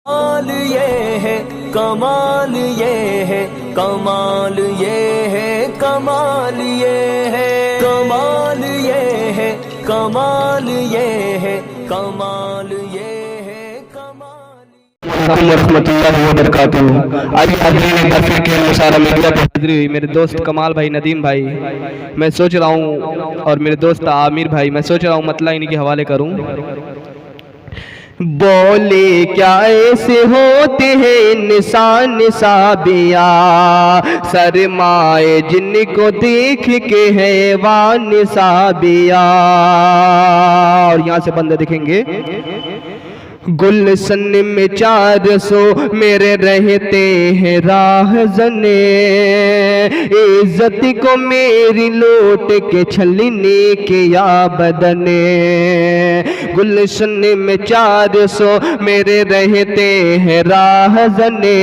कमाल ये है, कमाल ये है, कमाल ये है, कमाल ये है, कमाल ये है, कमाल ये है, कमाल ये है, कमाल। रहमतुल्लाहि व बरकातुहू। आज हाज़रीन तफरीक़ मुशारा मीडिया पर हाज़री हुई मेरे दोस्त कमाल भाई, नदीम भाई। मैं सोच रहा हूँ, और मेरे दोस्त आमिर भाई, मैं सोच रहा हूँ मतला इनके हवाले करूँ। बोले क्या ऐसे होते हैं इंसान साबिया, शर्माए जिनको देख के हैवान साबिया। और यहाँ से बंदे दिखेंगे। गुलशन में 400 मेरे रहते हैं राहज़ने, इज्जत को मेरी लौट के छलने के या बदने। गुलशन में 400 मेरे रहते हैं राहज़ने,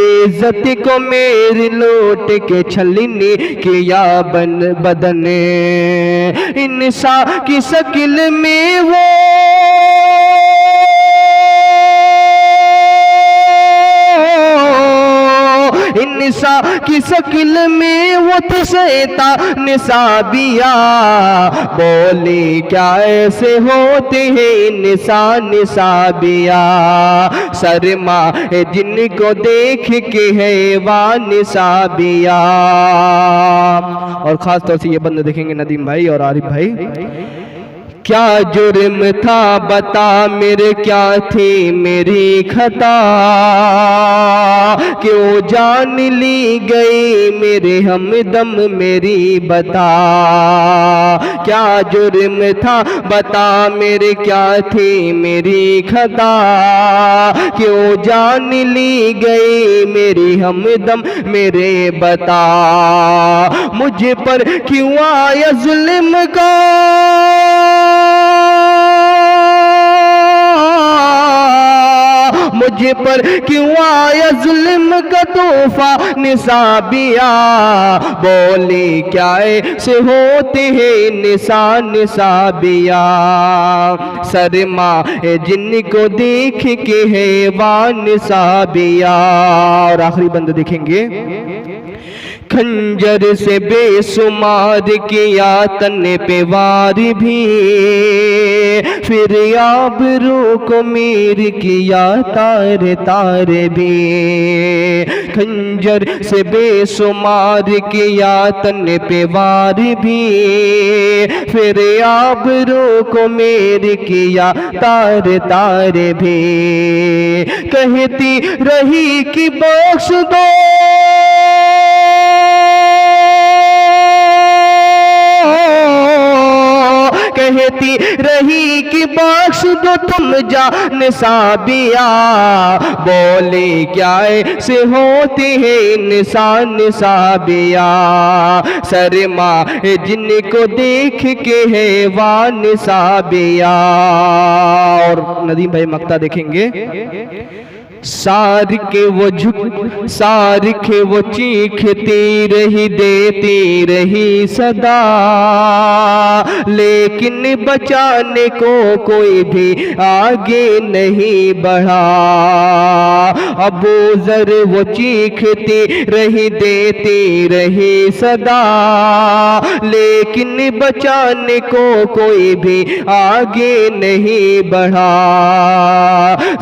इज्जत को मेरी लौट के छलने के या बदने। इंसान की शक्ल में वो इंसान की शक्ल में वो तो शैतान साबिया। बोले क्या ऐसे होते हैं इंसान साबिया, शर्मा जिनको देख के हैवान साबिया। और खास तौर से ये बंदे देखेंगे नदीम भाई और आरिफ भाई। क्या जुर्म था बता मेरे, क्या थी मेरी खता, क्यों जान ली गई मेरे हमदम मेरी बता। क्या जुर्म था बता मेरे, क्या थी मेरी खता, क्यों जान ली गई मेरी हमदम मेरे बता। मुझ पर क्यों आया जुल्म का, मुझ पर क्यों आया जुल्म का तूफा निसाबिया। बोले क्या ऐसे होते हैं निशान निसाबिया, शर्मा जिनको देख के हैवान निसाबिया। और आखिरी बंद देखेंगे। खंजर से बेसुमार किया तन पे वार भी, फिर आबरू को मीर किया तारे तारे भी। खंजर से बेसुमार किया तन पे वार भी, फिर आबरू को मीर किया तारे तारे भी। कहती रही कि बख्श दो, कहती रही कि बख्श दो तुम जान साबिया। बोले क्या ऐसे होते हैं इंसान साबिया, शर्मा जिनको देख के हैवान साबिया। और नदीम भाई मक्ता देखेंगे। सार के वो झुक, सार के वो चीखती रही देती रही सदा, लेकिन बचाने को कोई भी आगे नहीं बढ़ा। अबू ज़र वो चीखती रही देती रही सदा, लेकिन बचाने को कोई भी आगे नहीं बढ़ा।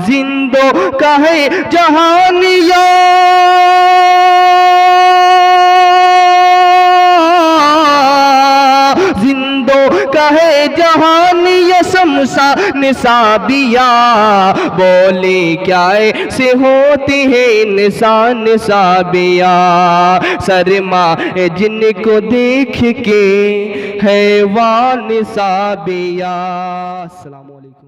जिंदों का है जहानिया, जिंदों का है जहानिया शमशान साबिया। बोले क्या ऐसे होते हैं इंसान साबिया, शर्मा जिनको देख के हैवान साबिया। अस्सलामु अलैकुम।